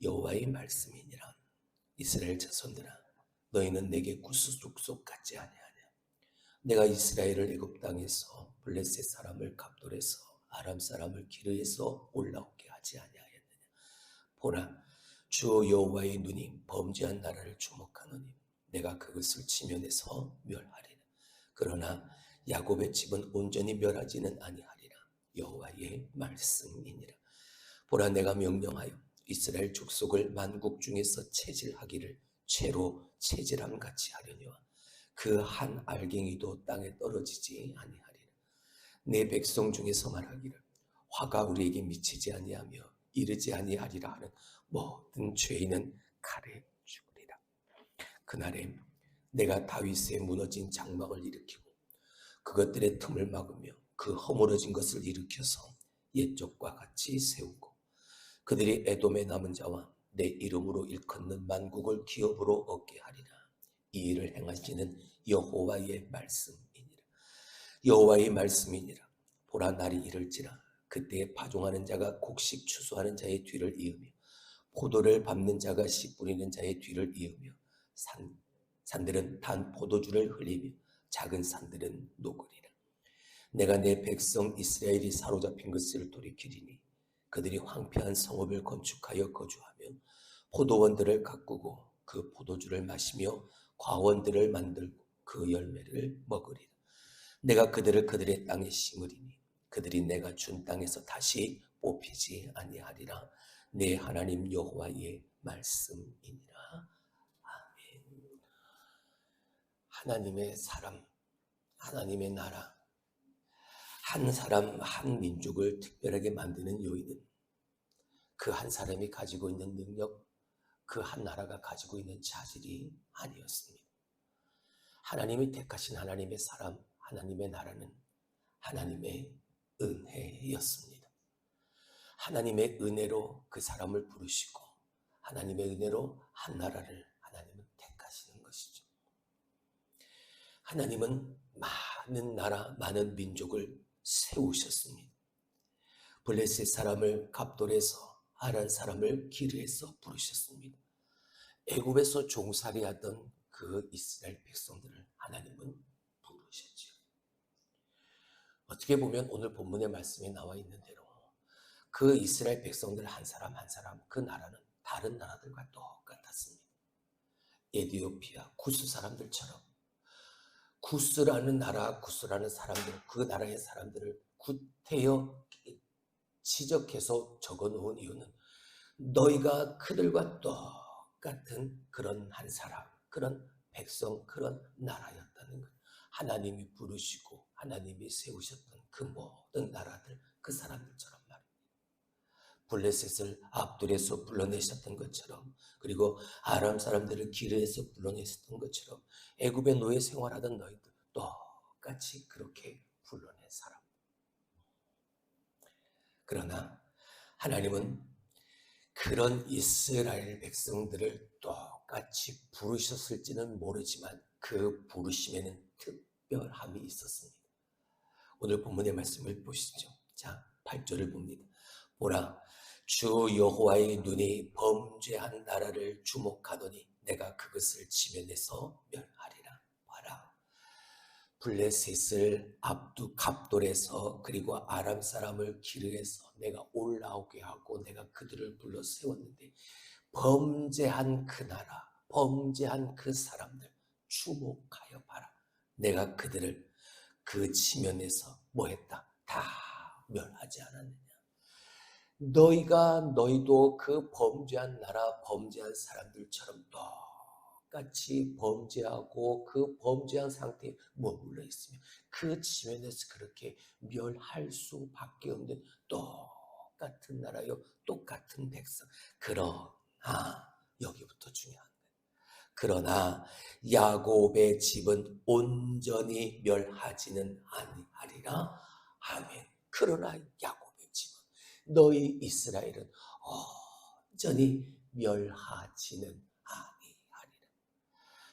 여호와의 말씀이니라. 이스라엘 자손들아, 너희는 내게 구스 족속 같지 아니하냐. 내가 이스라엘을 애굽 땅에서 블레셋 사람을 갑돌에서 아람 사람을 기르에서 올라오게 하지 아니하였느냐. 보라, 주 여호와의 눈이 범죄한 나라를 주목하노니 내가 그것을 지면에서 멸하리라. 그러나 야곱의 집은 온전히 멸하지는 아니하리라. 여호와의 말씀이니라. 보라, 내가 명령하여 이스라엘 족속을 만국 중에서 체질하기를 채로 체질함 같이 하려니와 그 한 알갱이도 땅에 떨어지지 아니하리라. 내 백성 중에서 말하기를 화가 우리에게 미치지 아니하며 이르지 아니하리라 하는 모든 죄인은 칼에 죽으리라. 그날에 내가 다윗의 무너진 장막을 일으키고 그것들의 틈을 막으며 그 허물어진 것을 일으켜서 옛적과 같이 세우고 그들이 에돔의 남은 자와 내 이름으로 일컫는 만국을 기업으로 얻게 하리라. 이 일을 행하시는 여호와의 말씀이니라. 여호와의 말씀이니라. 보라, 날이 이를지라. 그때에 파종하는 자가 곡식 추수하는 자의 뒤를 이으며 포도를 밟는 자가 씨 뿌리는 자의 뒤를 이으며 산들은 단 포도주를 흘리며 작은 산들은 녹으리라. 내가 내 백성 이스라엘이 사로잡힌 것을 돌이키리니 그들이 황폐한 성읍을 건축하여 거주하며 포도원들을 가꾸고 그 포도주를 마시며 과원들을 만들고 그 열매를 먹으리라. 내가 그들을 그들의 땅에 심으리니 그들이 내가 준 땅에서 다시 뽑히지 아니하리라. 내 하나님 여호와의 말씀이니라. 아멘. 하나님의 사람, 하나님의 나라, 한 사람, 한 민족을 특별하게 만드는 요인은 그 한 사람이 가지고 있는 능력, 그 한 나라가 가지고 있는 자질이 아니었습니다. 하나님이 택하신 하나님의 사람, 하나님의 나라는 하나님의 은혜였습니다. 하나님의 은혜로 그 사람을 부르시고 하나님의 은혜로 한 나라를 하나님은 택하시는 것이죠. 하나님은 많은 나라, 많은 민족을 세우셨습니다. 블레셋 사람을 갑돌에서, 아란 사람을 기르에서 부르셨습니다. 애굽에서 종살이하던 그 이스라엘 백성들을 하나님은 부르셨죠. 어떻게 보면 오늘 본문의 말씀에 나와 있는 대로 그 이스라엘 백성들 한 사람 한 사람, 그 나라는 다른 나라들과 똑같았습니다. 에티오피아, 구스 사람들처럼 구스라는 나라, 구스라는 사람들, 그 나라의 사람들을 구태여 지적해서 적어놓은 이유는 너희가 그들과 똑같은 그런 한 사람, 그런 백성, 그런 나라였다는 것. 하나님이 부르시고 하나님이 세우셨던 그 모든 나라들, 그 사람들처럼 말입니다. 블레셋을 압둘에서 불러내셨던 것처럼, 그리고 아람 사람들을 기르에서 불러내셨던 것처럼 애굽의 노예 생활하던 너희들 똑같이 그렇게 불러낸 사람. 그러나 하나님은 그런 이스라엘 백성들을 똑같이 부르셨을지는 모르지만 그 부르심에는 특별함이 있었습니다. 오늘 본문의 말씀을 보시죠. 자, 8절을 봅니다. 보라, 주 여호와의 눈이 범죄한 나라를 주목하더니 내가 그것을 지면에서 멸하리라. 봐라, 블레셋을 갑돌에서 그리고 아람 사람을 기르에서 내가 올라오게 하고 내가 그들을 불러 세웠는데 범죄한 그 나라, 범죄한 그 사람들 주목하여 봐라. 내가 그들을 그 지면에서 뭐 했다? 다 멸하지 않았느냐. 너희도 그 범죄한 나라, 범죄한 사람들처럼 똑같이 범죄하고 그 범죄한 상태에 머물러 있으며 그 지면에서 그렇게 멸할 수밖에 없는 똑같은 나라요, 똑같은 백성. 그러나 여기부터 중요한 거예요. 그러나 야곱의 집은 온전히 멸하지는 아니하리라. 아멘. 그러나 야곱의 집은, 너희 이스라엘은 온전히 멸하지는 아니하리라.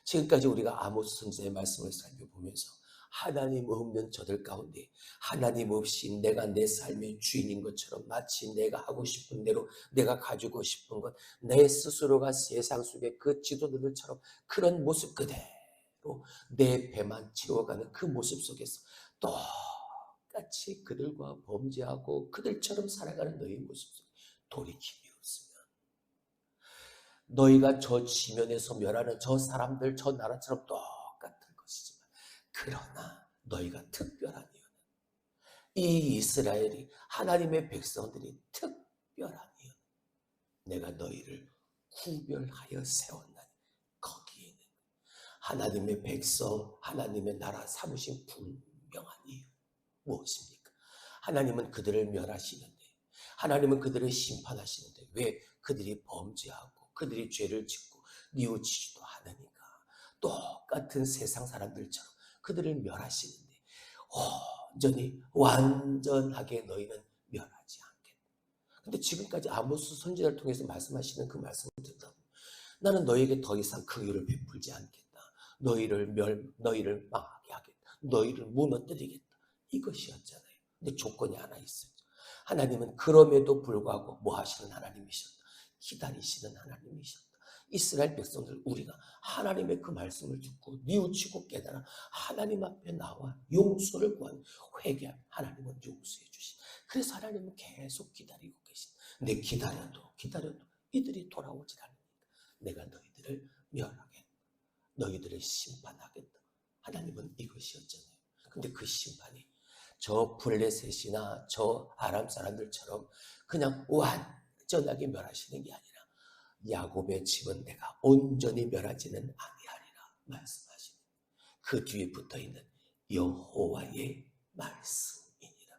지금까지 우리가 아모스 선지자의 말씀을 살펴보면서 하나님 없는 저들 가운데 하나님 없이 내가 내 삶의 주인인 것처럼 마치 내가 하고 싶은 대로 내가 가지고 싶은 것, 내 스스로가 세상 속의 그 지도자들처럼 그런 모습 그대로 내 배만 채워가는 그 모습 속에서 똑같이 그들과 범죄하고 그들처럼 살아가는 너희 모습 속에 돌이킴이 없으면 너희가 저 지면에서 멸하는 저 사람들, 저 나라처럼 똑같은 것이지만, 그러나 너희가 특별한 이유는 이 이스라엘이 하나님의 백성들이 특별한 이유는 내가 너희를 구별하여 세웠나니 거기에는 하나님의 백성, 하나님의 나라 삼으신 분명한 이유 무엇입니까? 하나님은 그들을 멸하시는데, 하나님은 그들을 심판하시는데 왜 그들이 범죄하고 그들이 죄를 짓고 뉘우치지도 않으니까 똑같은 세상 사람들처럼 그들을 멸하시는데 완전하게 너희는 멸하지 않겠다. 근데 지금까지 아모스 선지자를 통해서 말씀하시는 그 말씀을 듣다 보면 나는 너희에게 더 이상 긍휼을 베풀지 않겠다. 너희를 망하게 하겠다. 너희를 무너뜨리겠다. 이것이었잖아요. 근데 조건이 하나 있었죠. 하나님은 그럼에도 불구하고 뭐 하시는 하나님이셨다. 기다리시는 하나님이셨다. 이스라엘 백성들, 우리가 하나님의 그 말씀을 듣고 뉘우치고 깨달아 하나님 앞에 나와 용서를 구하는 회개하면 하나님은 용서해 주시. 그래서 하나님은 계속 기다리고 계신. 근데 기다려도 이들이 돌아오지 않으니까 내가 너희들을 멸하겠다. 너희들을 심판하겠다. 하나님은 이것이었잖아요. 근데 그 심판이 저 블레셋이나 저 아람 사람들처럼 그냥 완전하게 멸하시는 게 아니라 야곱의 집은 내가 온전히 멸하지는 아니하리라 말씀하시는 그 뒤에 붙어있는 여호와의 말씀이니라.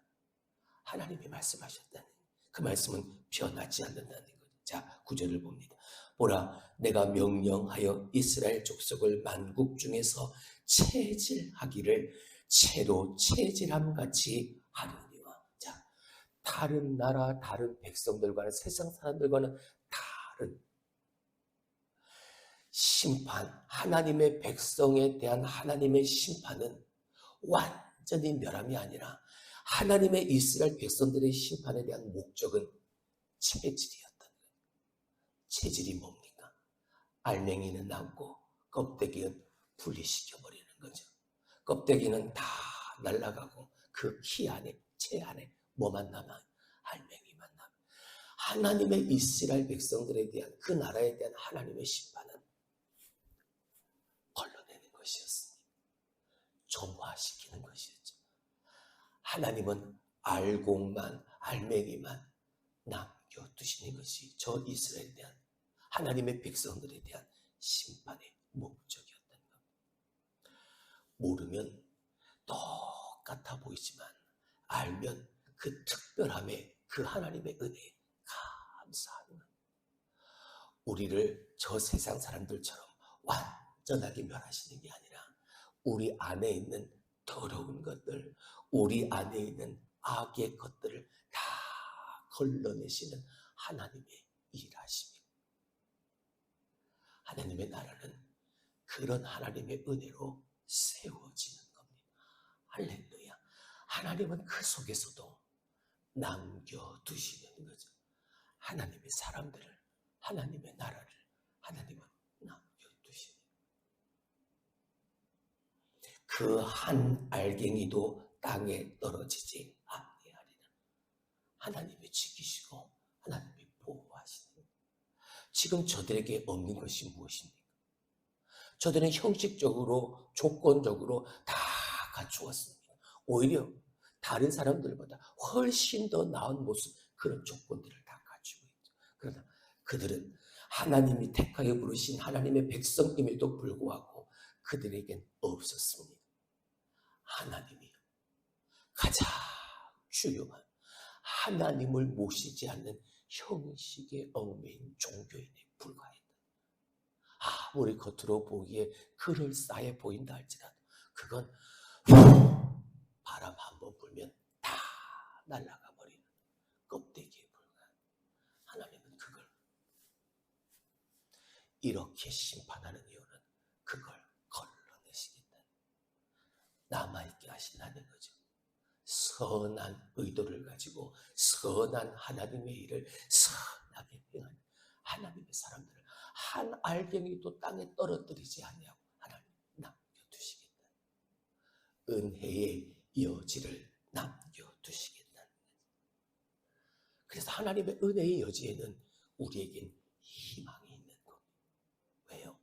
하나님이 말씀하셨다는 그 말씀은 변하지 않는다는 거죠. 자, 9절을 봅니다. 보라, 내가 명령하여 이스라엘 족속을 만국 중에서 체질하기를 채로 체질함 같이 하려니와. 자, 다른 나라, 다른 백성들과는, 세상 사람들과는 다른 심판, 하나님의 백성에 대한 하나님의 심판은 완전히 멸함이 아니라 하나님의 이스라엘 백성들의 심판에 대한 목적은 체질이었다는 거예요. 체질이 뭡니까? 알맹이는 남고 껍데기는 분리시켜버리는 거죠. 껍데기는 다 날아가고 그 키 안에, 채 안에 뭐만 남아? 알맹이만 남아. 하나님의 이스라엘 백성들에 대한, 그 나라에 대한 하나님의 심판은 걸러내는 것이었습니다. 점화시키는 것이었죠. 하나님은 알곡만, 알맹이만 남겨두시는 것이 저 이스라엘에 대한, 하나님의 백성들에 대한 심판의 목적이었다는 겁니다. 모르면 똑같아 보이지만 알면 그 특별함에, 그 하나님의 은혜에 감사하는 겁니다. 우리를 저 세상 사람들처럼 완전하게 멸하시는 게 아니라 우리 안에 있는 더러운 것들, 우리 안에 있는 악의 것들을 다 걸러내시는 하나님의 일하십니다. 하나님의 나라는 그런 하나님의 은혜로 세워지는 겁니다. 할렐루야. 하나님은 그 속에서도 남겨두시는 거죠. 하나님의 사람들을, 하나님의 나라를 하나님은 남겨두시는. 그 한 알갱이도 땅에 떨어지지 아니하리라. 하나님이 지키시고 하나님이 보호하시는. 지금 저들에게 없는 것이 무엇입니까? 저들은 형식적으로, 조건적으로 다 갖추었습니다. 오히려 다른 사람들보다 훨씬 더 나은 모습, 그런 조건들을 다 갖추고 있죠. 그러나 그들은 하나님이 택하여 부르신 하나님의 백성임에도 불구하고 그들에겐 없었습니다. 하나님이 가장 중요한 하나님을 모시지 않는 형식에 얽매인 종교인에 불과했다. 아무리 겉으로 보기에 그럴싸해 보인다 할지라도 그건 바람 한번 불면 다 날아가 버리는 껍데기에 불과한. 하나님은 그걸 이렇게 심판하는 이유는 그걸 걸러내시겠다. 남아있는 원하신다는 거죠. 선한 의도를 가지고 선한 하나님의 일을 선하게 행하는 하나님의 사람들을 한 알갱이도 땅에 떨어뜨리지 아니하고 하나님 남겨두시겠다. 은혜의 여지를 남겨두시겠다. 그래서 하나님의 은혜의 여지에는 우리에겐 희망이 있는 것. 왜요?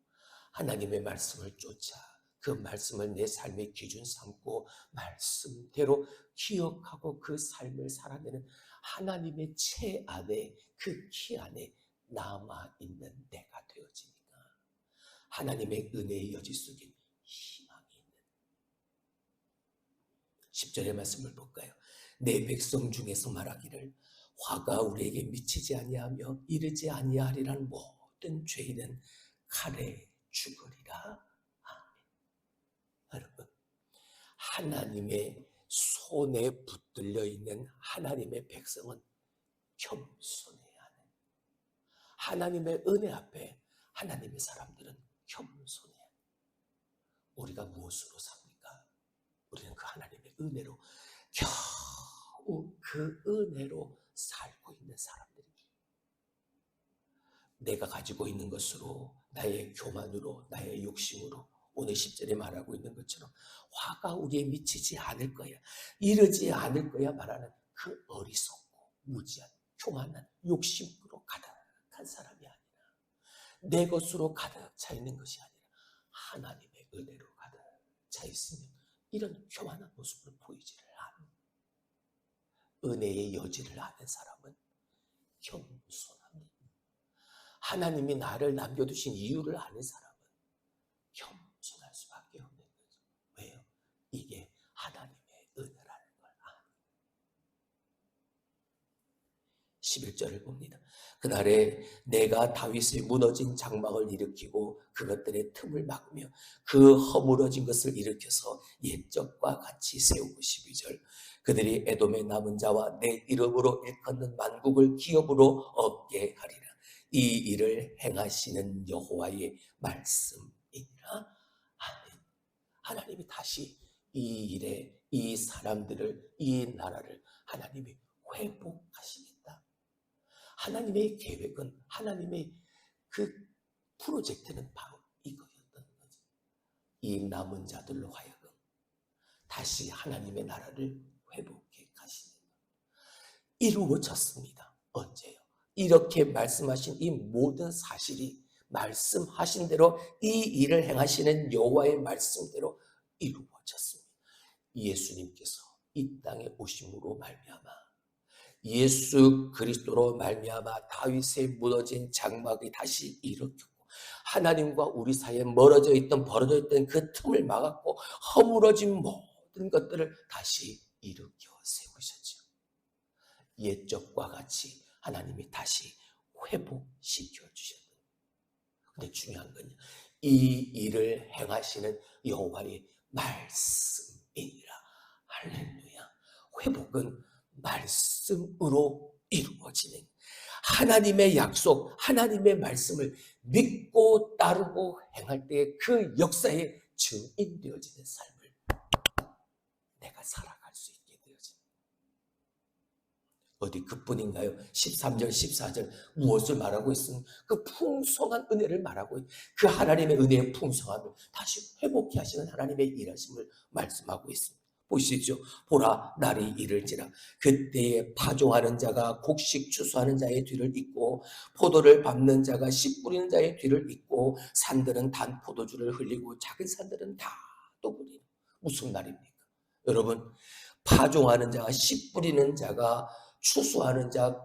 하나님의 말씀을 쫓아 그 말씀을 내 삶의 기준 삼고 말씀대로 기억하고 그 삶을 살아내는 하나님의 채 안에, 그 키 안에 남아있는 내가 되어지니까 하나님의 은혜의 여지 속에 희망이 있는 10절의 말씀을 볼까요? 내 백성 중에서 말하기를 화가 우리에게 미치지 아니하며 이르지 아니하리란 모든 죄인은 칼에 죽으리라. 여러분, 하나님의 손에 붙들려 있는 하나님의 백성은 겸손해야 하는, 하나님의 은혜 앞에 하나님의 사람들은 겸손해야 하는. 우리가 무엇으로 삽니까? 우리는 그 하나님의 은혜로, 겨우 그 은혜로 살고 있는 사람들입니다. 내가 가지고 있는 것으로, 나의 교만으로, 나의 욕심으로 오늘 10절에 말하고 있는 것처럼 화가 우리에 미치지 않을 거야, 이르지 않을 거야 말하는 그 어리석고 무지한 교만한 욕심으로 가득한 사람이 아니라, 내 것으로 가득 차 있는 것이 아니라 하나님의 은혜로 가득 차 있으면 이런 교만한 모습을 보이지를 않는, 은혜의 여지를 아는 사람은 겸손합니다. 하나님이 나를 남겨두신 이유를 아는 사람은 겸손할 수밖에 없는 거죠. 왜요? 이게 하나님의 은혜라는 걸 아는. 11절을 봅니다. 그날에 내가 다윗의 무너진 장막을 일으키고 그것들의 틈을 막으며 그 허물어진 것을 일으켜서 옛적과 같이 세우고. 12절 그들이 에돔의 남은 자와 내 이름으로 일컫는 만국을 기업으로 얻게 하리라. 이 일을 행하시는 여호와의 말씀이니라. 아멘. 하나님이 다시 이 일에, 이 사람들을, 이 나라를 하나님이 회복하시겠다. 하나님의 계획은, 하나님의 그 프로젝트는 바로 이거였던 거죠. 이 남은 자들로 하여금 다시 하나님의 나라를 회복해 가시는 것. 이루어졌습니다. 언제요? 이렇게 말씀하신 이 모든 사실이 말씀하신 대로 이 일을 행하시는 여호와의 말씀대로 이루어졌습니다. 예수님께서 이 땅에 오심으로 말미암아, 예수 그리스도로 말미암아 다윗의 무너진 장막이 다시 일으켰고, 하나님과 우리 사이에 멀어져 있던, 벌어져 있던 그 틈을 막았고, 허물어진 모든 것들을 다시 일으켜 세우셨죠. 옛적과 같이 하나님이 다시 회복시켜 주셨다. 근데 중요한 건 이 일을 행하시는 여호와의 말씀이니라. 할렐루야. 회복은 말씀으로 이루어지는, 하나님의 약속, 하나님의 말씀을 믿고 따르고 행할 때 그 역사에 증인되어지는 삶을 내가 살아갈 수 있게 되어집니다. 어디 그뿐인가요? 13절, 14절 무엇을 말하고 있습니까? 그 풍성한 은혜를 말하고, 그 하나님의 은혜의 풍성함을 다시 회복케 하시는 하나님의 일하심을 말씀하고 있습니다. 보시죠. 보라, 날이 이를지라 그때에 파종하는 자가 곡식 추수하는 자의 뒤를 잇고 포도를 밟는 자가 씨 뿌리는 자의 뒤를 잇고 산들은 단 포도주를 흘리고 작은 산들은 다 또 뿌리는. 무슨 말입니까? 여러분, 파종하는 자가, 씨 뿌리는 자가, 추수하는 자,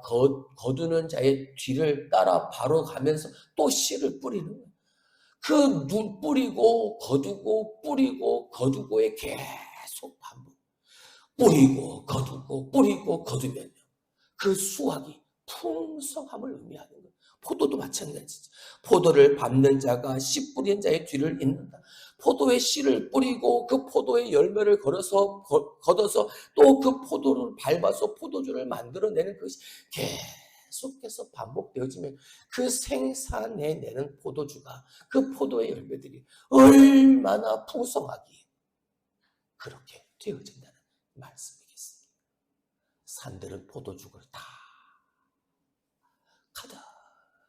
거두는 자의 뒤를 따라 바로 가면서 또 씨를 뿌리는 거예요. 그 눈 뿌리고 거두고 뿌리고 거두고의 계속 반복. 뿌리고 거두고 뿌리고 거두면요, 그 수확이 풍성함을 의미하는 거예요. 포도도 마찬가지죠. 포도를 밟는 자가 씨 뿌린 자의 뒤를 잇는다. 포도의 씨를 뿌리고 그 포도의 열매를 걷어서 또 그 포도를 밟아서 포도주를 만들어내는 것이 계속해서 반복되어지면 그 생산해내는 포도주가, 그 포도의 열매들이 얼마나 풍성하기에 그렇게 되어진다는 말씀이겠습니다. 산들은 포도주를 다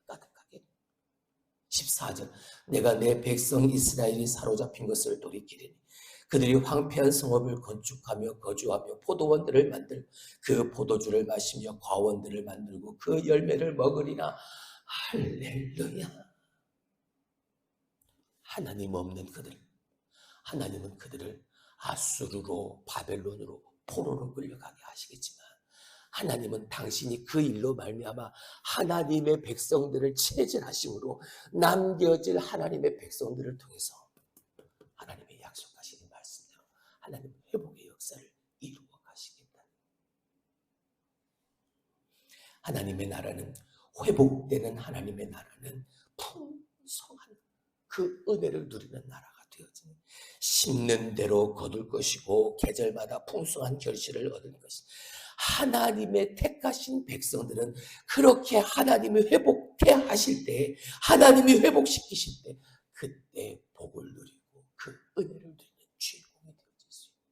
가득하게 14절 내가 내 백성 이스라엘이 사로잡힌 것을 돌이키리니 그들이 황폐한 성읍을 건축하며 거주하며 포도원들을 만들고 그 포도주를 마시며 과원들을 만들고 그 열매를 먹으리라. 할렐루야. 하나님 없는 그들, 하나님은 그들을 아수르로 바벨론으로 포로로 끌려가게 하시겠지만 하나님은 당신이 그 일로 말미암아 하나님의 백성들을 체질하심으로 남겨질 하나님의 백성들을 통해서 하나님의 약속하시는 말씀대로 하나님의 회복의 역사를 이루어 가시겠다. 하나님의 나라는 회복되는 하나님의 나라는 풍성한 그 은혜를 누리는 나라가 되어지는 심는 대로 거둘 것이고 계절마다 풍성한 결실을 얻을 것이다. 하나님의 택하신 백성들은 그렇게 하나님이 회복해 하실 때 하나님이 회복시키실 때 그때 복을 누리고 그 은혜를 누리는 주인공이 되어질 수 있습니다.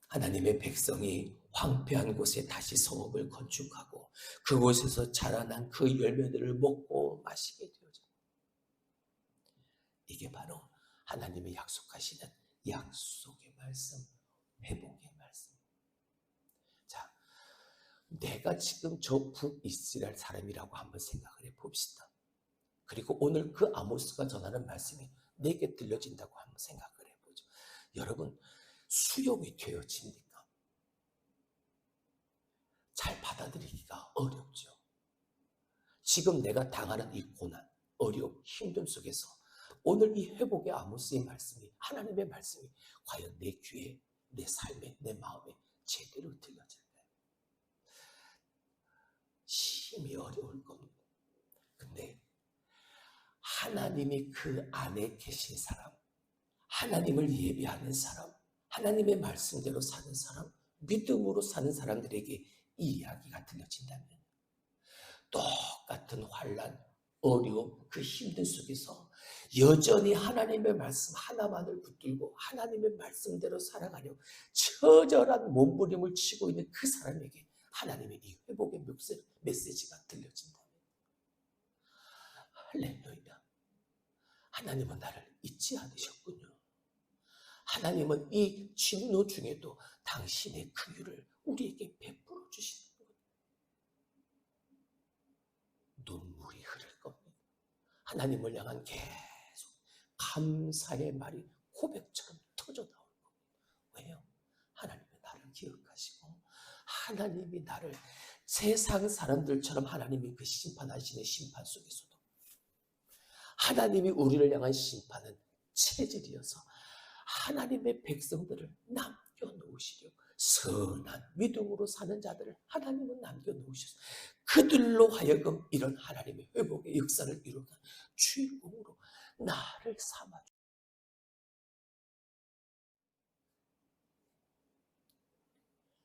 하나님의 백성이 황폐한 곳에 다시 성읍을 건축하고 그곳에서 자라난 그 열매들을 먹고 마시게 되어집니다. 이게 바로 하나님의 약속하시는 약속의 말씀, 회복의 말씀. 자, 내가 지금 저 북이스라엘 사람이라고 한번 생각을 해봅시다. 그리고 오늘 그 아모스가 전하는 말씀이 내게 들려진다고 한번 생각을 해보죠. 여러분, 수용이 되어집니까? 잘 받아들이기가 어렵죠. 지금 내가 당하는 이 고난, 어려움, 힘듦 속에서 오늘 이 회복의 아모스의 말씀이 하나님의 말씀이 과연 내 귀에, 내 삶에, 내 마음에 제대로 들려질까요? 심히 어려울 겁니다. 근데 하나님이 그 안에 계신 사람, 하나님을 예배하는 사람, 하나님의 말씀대로 사는 사람, 믿음으로 사는 사람들에게 이 이야기가 들려진다면 똑같은 환난, 어려움, 그 힘든 속에서 여전히 하나님의 말씀 하나만을 붙들고 하나님의 말씀대로 살아가려 처절한 몸부림을 치고 있는 그 사람에게 하나님의 이 회복의 메시지가 들려진다면 할렐루야. 하나님은 나를 잊지 않으셨군요. 하나님은 이 진노 중에도 당신의 긍휼을 우리에게 베풀어 주시는 거예요. 눈물이 흐를 겁니다. 하나님을 향한 계속 감사의 말이 고백처럼 터져 나올 겁니다. 왜요? 하나님이 나를 기억하시고 하나님이 나를 세상 사람들처럼 하나님이 그 심판하시는 심판 속에서도 하나님이 우리를 향한 심판은 체질이어서 하나님의 백성들을 남겨놓으시려 선한 믿음으로 사는 자들을 하나님은 남겨놓으셔서 그들로 하여금 이런 하나님의 회복의 역사를 이루는 주인공으로 나를 삼아줘.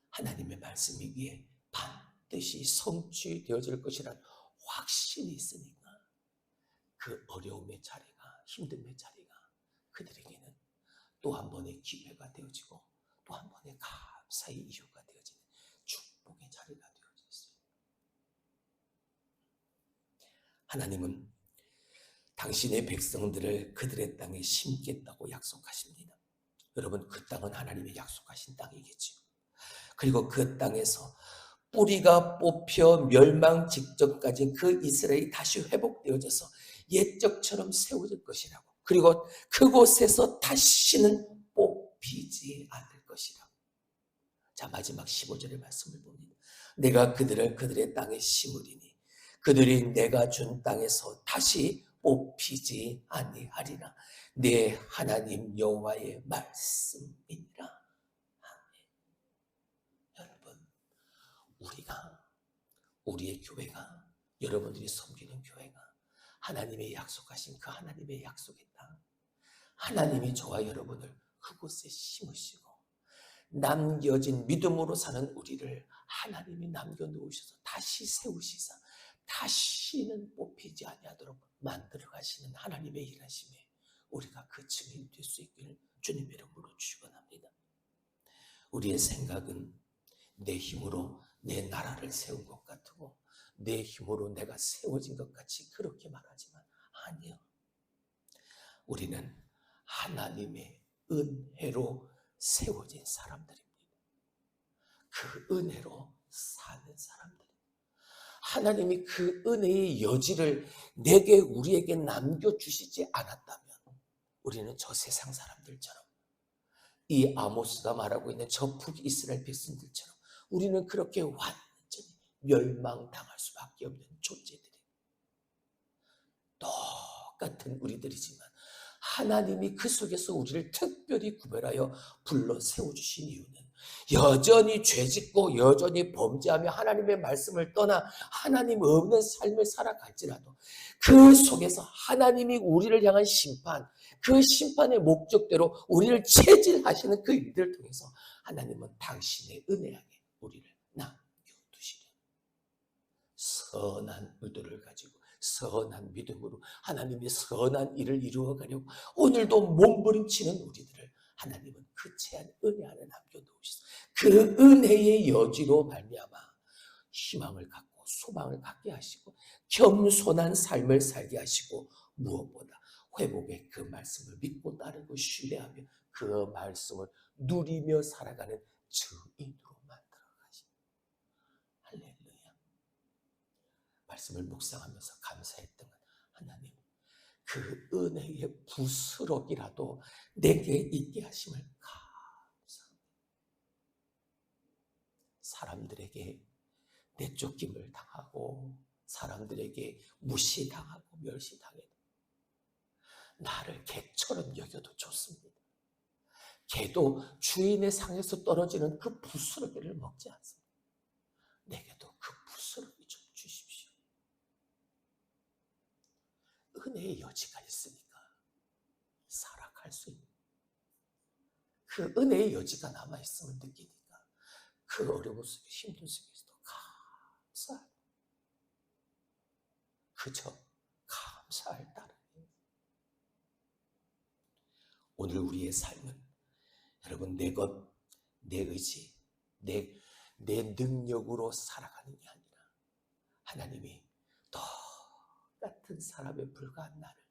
하나님의 말씀이기에 반드시 성취되어질 것이란 확신이 있으니까 그 어려움의 자리가, 힘듦의 자리가 그들에게는 또 한 번의 기회가 되어지고 또 한 번의 감사의 이유가 되어지는 축복의 자리가 되어져 있어요. 하나님은 당신의 백성들을 그들의 땅에 심겠다고 약속하십니다. 여러분, 그 땅은 하나님의 약속하신 땅이겠죠. 그리고 그 땅에서 뿌리가 뽑혀 멸망 직전까지 그 이스라엘이 다시 회복되어져서 옛적처럼 세워질 것이라고. 그리고 그곳에서 다시는 뽑히지 않을 것이라고. 자, 마지막 15절의 말씀을 봅니다. 내가 그들을 그들의 땅에 심으리니 그들이 내가 준 땅에서 다시 뽑히지 아니하리라. 내 하나님 여호와의 말씀이니라. 아멘. 여러분, 우리의 교회가, 여러분들이 섬기는 교회가 하나님의 약속하신 그 하나님의 약속의 땅, 하나님이 저와 여러분을 그곳에 심으시고 남겨진 믿음으로 사는 우리를 하나님이 남겨놓으셔서 다시 세우시사 다시는 뽑히지 아니하도록 만들어 가시는 하나님의 일하심에 우리가 그 증인 될 수 있기를 주님 이름으로 축원합니다. 우리의 생각은 내 힘으로 내 나라를 세운 것 같고 내 힘으로 내가 세워진 것 같이 그렇게 말하지만 아니요. 우리는 하나님의 은혜로 세워진 사람들입니다. 그 은혜로 사는 사람들. 하나님이 그 은혜의 여지를 내게 우리에게 남겨주시지 않았다면 우리는 저 세상 사람들처럼 이 아모스가 말하고 있는 저 북이스라엘 백성들처럼 우리는 그렇게 완전히 멸망당할 수밖에 없는 존재들이에요. 똑같은 우리들이지만 하나님이 그 속에서 우리를 특별히 구별하여 불러 세워주신 이유는 여전히 죄짓고 여전히 범죄하며 하나님의 말씀을 떠나 하나님 없는 삶을 살아갈지라도 그 속에서 하나님이 우리를 향한 심판, 그 심판의 목적대로 우리를 체질하시는 그 일들을 통해서 하나님은 당신의 은혜하게 우리를 남겨두시려 선한 의도를 가지고 선한 믿음으로 하나님의 선한 일을 이루어가려고 오늘도 몸부림치는 우리들을 하나님은 그 채한 은혜 안에 남겨놓으시고 그 은혜의 여지로 말미암아 희망을 갖고 소망을 갖게 하시고 겸손한 삶을 살게 하시고 무엇보다 회복의 그 말씀을 믿고 따르고 신뢰하며 그 말씀을 누리며 살아가는 증인으로 만들어 가십니다. 할렐루야. 말씀을 묵상하면서 감사했던 건 하나님 그 은혜의 부스럭이라도 내게 있게 하심을 감사합니다. 사람들에게 내쫓김을 당하고 사람들에게 무시당하고 멸시당해도 나를 개처럼 여겨도 좋습니다. 개도 주인의 상에서 떨어지는 그 부스러기를 먹지 않습니다. 내게도 그 부스러기 좀 주십시오. 은혜의 여지가 있으니까 살아갈 수 있는 그 은혜의 여지가 남아있음을 느끼니까 그 어려움 속에 힘든 속에서도 감사할 그저 감사할 따름이에요. 오늘 우리의 삶은 여러분 내 것, 내 의지, 내 능력으로 살아가는 게 아니라 하나님이 똑같은 사람에 불과한 나를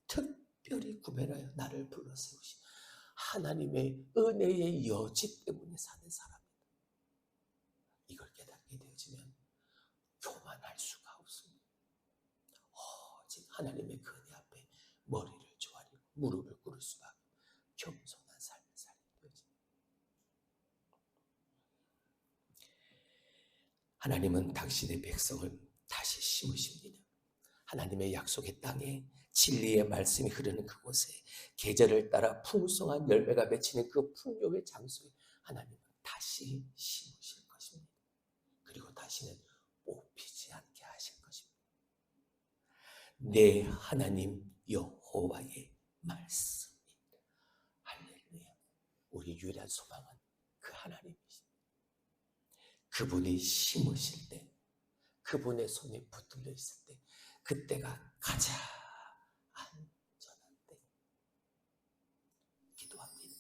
특별히 구별하여 나를 불러 세우신 하나님의 은혜의 여지 때문에 사는 사람입니다. 이걸 깨닫게 되어지면 교만할 수가 없습니다. 오직 하나님의 그 은혜 앞에 머리를 조아리고 무릎을 꿇을 수밖에 겸손한 삶을 살게 되어집니다. 하나님은 당신의 백성을 다시 심으십니다. 하나님의 약속의 땅에 진리의 말씀이 흐르는 그곳에 계절을 따라 풍성한 열매가 맺히는 그 풍요의 장소에 하나님은 다시 심으실 것입니다. 그리고 다시는 뽑히지 않게 하실 것입니다. 내 하나님 여호와의 말씀입니다. 할렐루야. 우리 유일한 소망은 그 하나님이십니다. 그분이 심으실 때 그분의 손에 붙들려 있을 때 그때가 가장 안전한 때. 기도합니다.